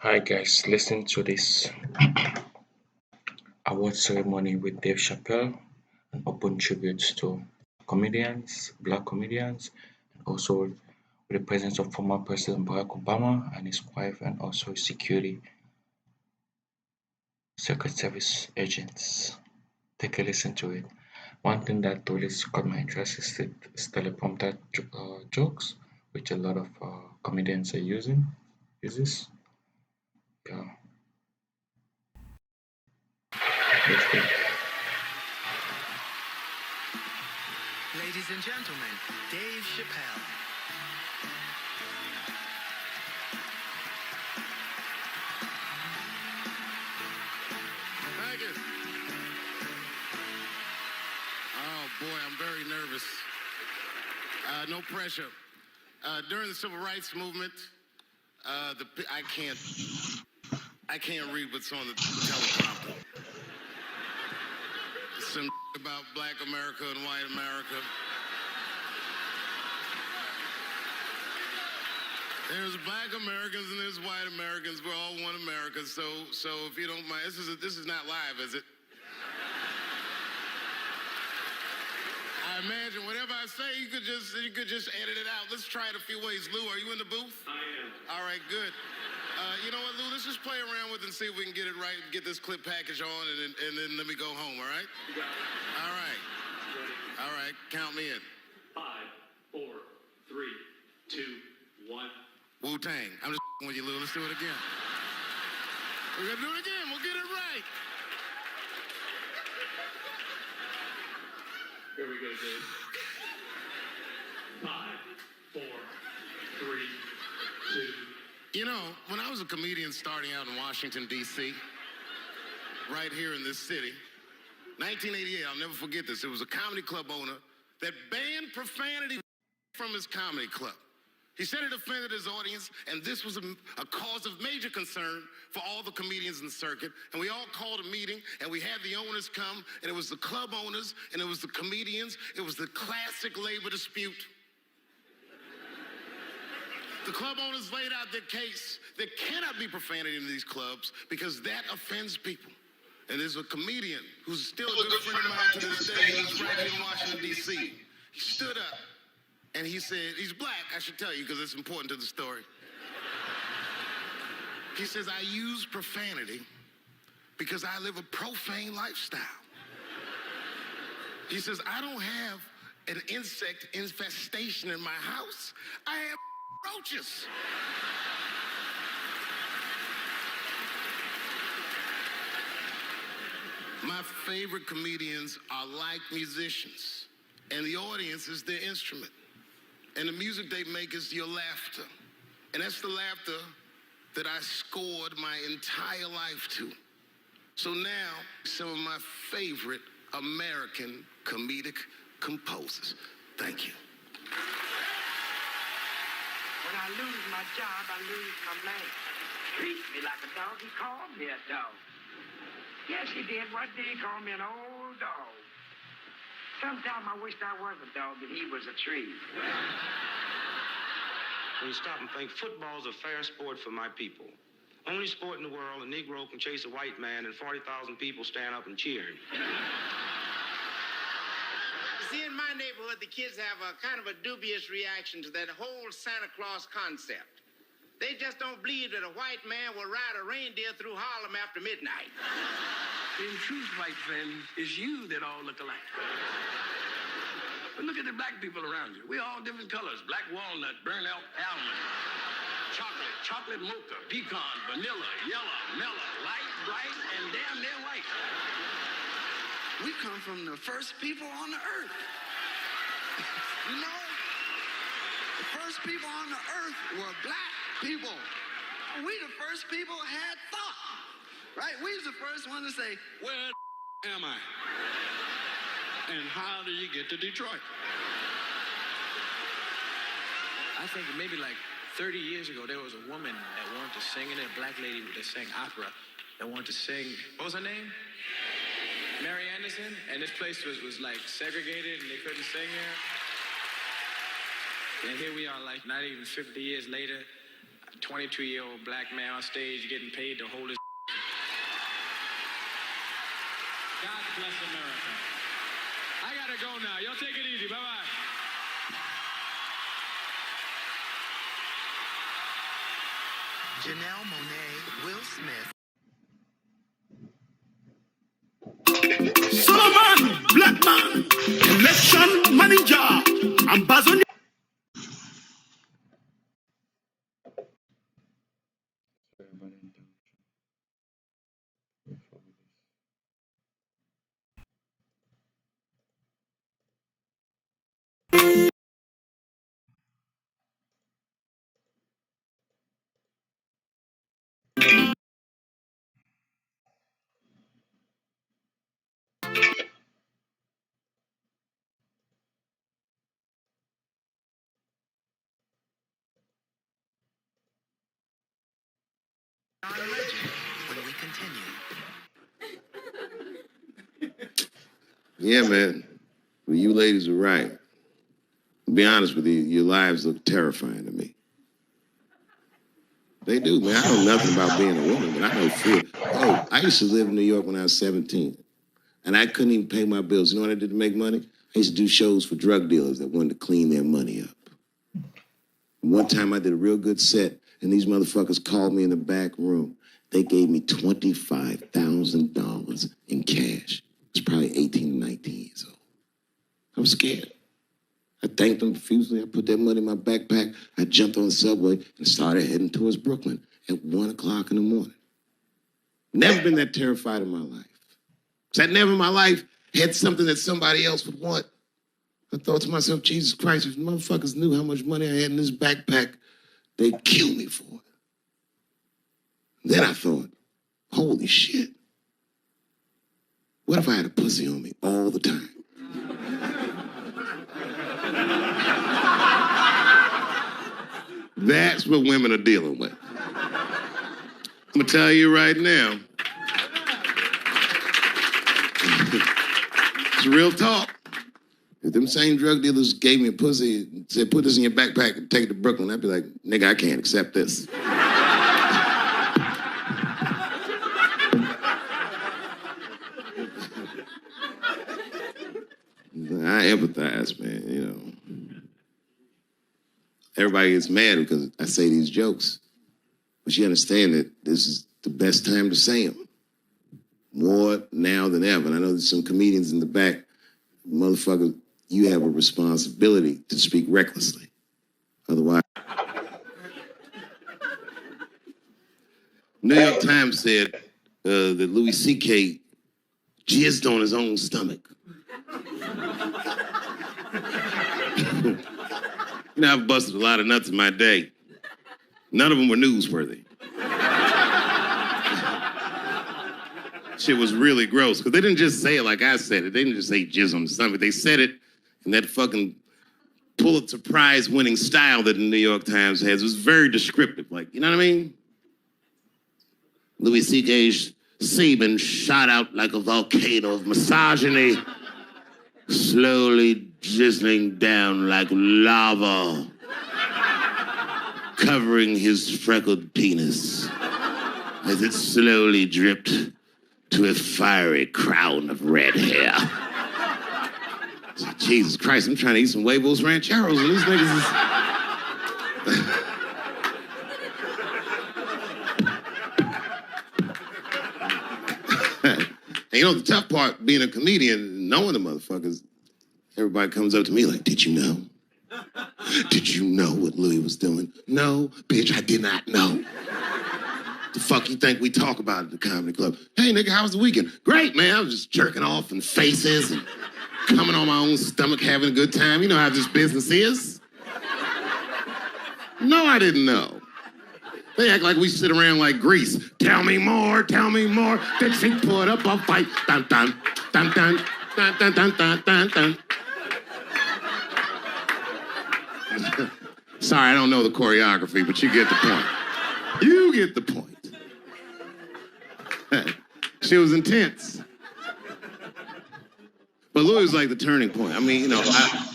Hi guys, listen to this award ceremony with Dave Chappelle, an open tribute to black comedians, and also with the presence of former President Barack Obama and his wife, and also his security Secret Service agents. Take a listen to it. One thing that really caught my interest is teleprompter jokes, which a lot of comedians are uses. Yeah, listen. Ladies and gentlemen, Dave Chappelle. Thank you. Oh boy, I'm very nervous. No pressure. During the civil rights movement, I can't read what's on the teleprompter. Some about Black America and white America. There's Black Americans and there's white Americans. We're all one America. So if you don't mind, this is not live, is it? I imagine whatever I say, you could just edit it out. Let's try it a few ways. Lou, are you in the booth? I am. All right, good. You know what, Lou? Let's just play around with it and see if we can get it right and get this clip package on, and then let me go home. All right? You got it. All right. Ready? All right. Count me in. 5, 4, 3, 2, 1. Wu-Tang. I'm just with you, Lou. Let's do it again. We're gonna do it again. We'll get it right. Here we go, Dave. 5, 4, 3, 2. You know, when I was a comedian starting out in Washington, D.C., right here in this city, 1988, I'll never forget this. It was a comedy club owner that banned profanity from his comedy club. He said it offended his audience, and this was a cause of major concern for all the comedians in the circuit. And we all called a meeting, and we had the owners come, and it was the club owners, and it was the comedians. It was the classic labor dispute. The club owners laid out their case. There cannot be profanity in these clubs because that offends people. And there's a comedian who's still a good friend of mine to this day, who's right here in Washington, D.C. He stood up and he said, he's black, I should tell you, because it's important to the story. He says, I use profanity because I live a profane lifestyle. He says, I don't have an insect infestation in my house. I have roaches. My favorite comedians are like musicians, and the audience is their instrument. And the music they make is your laughter. And that's the laughter that I scored my entire life to. So now, some of my favorite American comedic composers. Thank you. When I lose my job, I lose my man. Treats me like a dog. He called me a dog. Yes, he did. What did he call me? An old dog. Sometimes I wished I was a dog and he was a tree. When you stop and think, football's a fair sport for my people. Only sport in the world a Negro can chase a white man and 40,000 people stand up and cheer. See, in my neighborhood, the kids have a kind of a dubious reaction to that whole Santa Claus concept. They just don't believe that a white man will ride a reindeer through Harlem after midnight. In truth, white friend, it's you that all look alike. But look at the black people around you. We're all different colors. Black walnut, burnt almond, chocolate mocha, pecan, vanilla, yellow, mellow, light, bright, and damn near white. We come from the first people on the earth. You know, the first people on the earth were black people. We the first people had thought, right? We was the first one to say, where am I? And how do you get to Detroit? I think maybe like 30 years ago, there was a woman that wanted to sing, and a black lady that sang opera that wanted to sing. What was her name? Mary Anderson. And this place was like segregated, and they couldn't sing here. And here we are, like not even 50 years later. A 22-year-old black man on stage getting paid to hold his. God bless America. I gotta go now. Y'all take it easy. Bye-bye. Janelle Monáe, Will Smith. Solomon, black man, election manager, ambassador. John Legend when we continue. Yeah, man. Well, you ladies are right. To be honest with you, your lives look terrifying to me. They do, man. I know nothing about being a woman, but I know fear. Oh, I used to live in New York when I was 17, and I couldn't even pay my bills. You know what I did to make money? I used to do shows for drug dealers that wanted to clean their money up. One time I did a real good set, and these motherfuckers called me in the back room. They gave me $25,000 in cash. I was probably 18 or 19 years old. I was scared. I thanked them profusely. I put that money in my backpack. I jumped on the subway and started heading towards Brooklyn at 1 o'clock in the morning. Never been that terrified in my life. Because I never in my life had something that somebody else would want. I thought to myself, Jesus Christ, if motherfuckers knew how much money I had in this backpack, they'd kill me for it. Then I thought, holy shit. What if I had a pussy on me all the time? That's what women are dealing with. I'm gonna tell you right now. It's real talk. If them same drug dealers gave me a pussy and said, put this in your backpack and take it to Brooklyn, I'd be like, nigga, I can't accept this. I empathize, man, you know. Everybody gets mad because I say these jokes. But you understand that this is the best time to say them. More now than ever. And I know there's some comedians in the back. Motherfucker, you have a responsibility to speak recklessly. Otherwise. New York Times said that Louis C.K. jizzed on his own stomach. You know, I've busted a lot of nuts in my day. None of them were newsworthy. Shit was really gross, because they didn't just say it like I said it. They didn't just say jizz on the stomach. They said it in that fucking Pulitzer Prize winning style that the New York Times has. It was very descriptive, like, you know what I mean? Louis C.K.'s semen shot out like a volcano of misogyny, slowly drizzling down like lava, covering his freckled penis as it slowly dripped to a fiery crown of red hair. Jesus Christ, I'm trying to eat some huevos rancheros and these niggas is... And you know, the tough part, being a comedian, knowing the motherfuckers, everybody comes up to me like, did you know? Did you know what Louis was doing? No, bitch, I did not know. The fuck you think we talk about at the comedy club? Hey, nigga, how was the weekend? Great, man. I was just jerking off in faces and coming on my own stomach, having a good time. You know how this business is. No, I didn't know. They act like we sit around like Grease. Tell me more, Did she put up a fight? Dun, dun, dun, dun, dun, dun, dun, dun, dun, dun. Sorry, I don't know the choreography, but you get the point. You get the point. She was intense. But Louis was like the turning point. I mean, you know,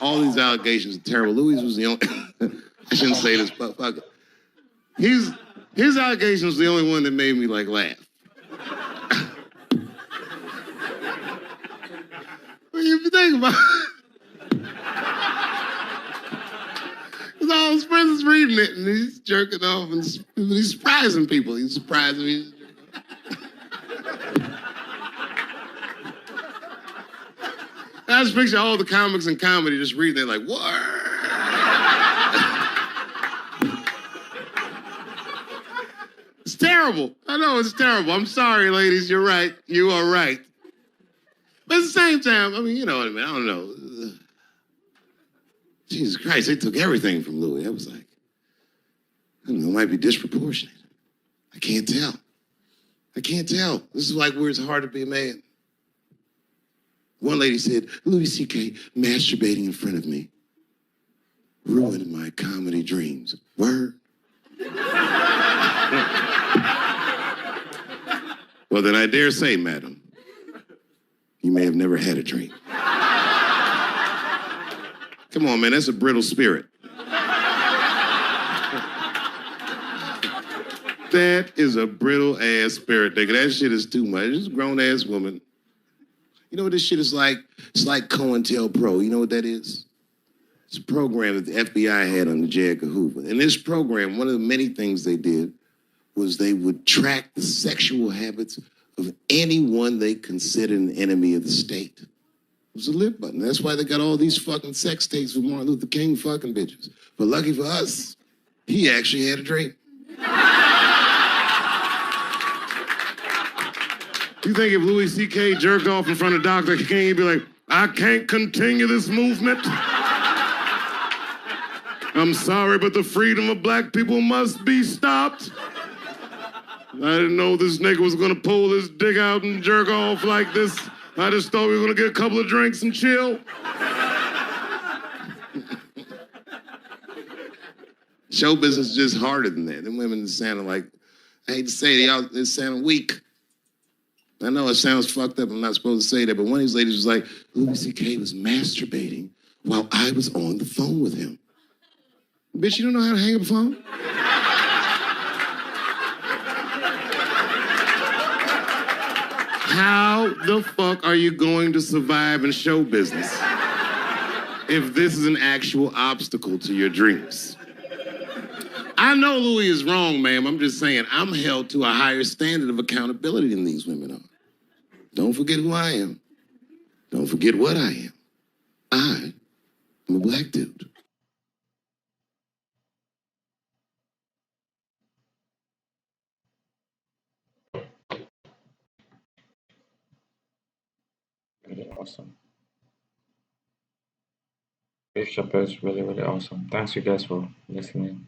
all these allegations are terrible. Louis was the only... I shouldn't say this, but fuck it. He's his allegation was the only one that made me like laugh. When you think about it, because all his friends is reading it and he's jerking off and he's surprising people. He's surprising me. I just picture all the comics and comedy just reading it like, what? It's terrible. I know it's terrible. I'm sorry, ladies. You're right. You are right. But at the same time, I mean, you know what I mean? I don't know. Jesus Christ, they took everything from Louis. I was like, I don't know, it might be disproportionate. I can't tell. I can't tell. This is like where it's hard to be a man. One lady said, Louis C.K. masturbating in front of me ruined my comedy dreams. Word. Well, then I dare say, madam, you may have never had a dream. Come on, man, that's a brittle spirit. That is a brittle ass spirit, nigga. That shit is too much. This grown ass woman. You know what this shit is like? It's like COINTELPRO. You know what that is? It's a program that the FBI had under J. Edgar Hoover. In this program, one of the many things they did was they would track the sexual habits of anyone they considered an enemy of the state. It was a lip button. That's why they got all these fucking sex tapes with Martin Luther King fucking bitches. But lucky for us, he actually had a dream. You think if Louis C.K. jerked off in front of Dr. King, he'd be like, I can't continue this movement. I'm sorry, but the freedom of black people must be stopped. I didn't know this nigga was gonna pull his dick out and jerk off like this. I just thought we were gonna get a couple of drinks and chill. Show business is just harder than that. Them women sounding like, I hate to say it, y'all, they sound weak. I know it sounds fucked up, I'm not supposed to say that, but one of these ladies was like, Louis C.K. was masturbating while I was on the phone with him. Bitch, you don't know how to hang up a phone? How the fuck are you going to survive in show business if this is an actual obstacle to your dreams? I know Louis is wrong, ma'am. I'm just saying I'm held to a higher standard of accountability than these women are. Don't forget who I am. Don't forget what I am. I am a black dude. Really awesome. Dave Chappelle is really, really awesome. Thanks you guys for listening.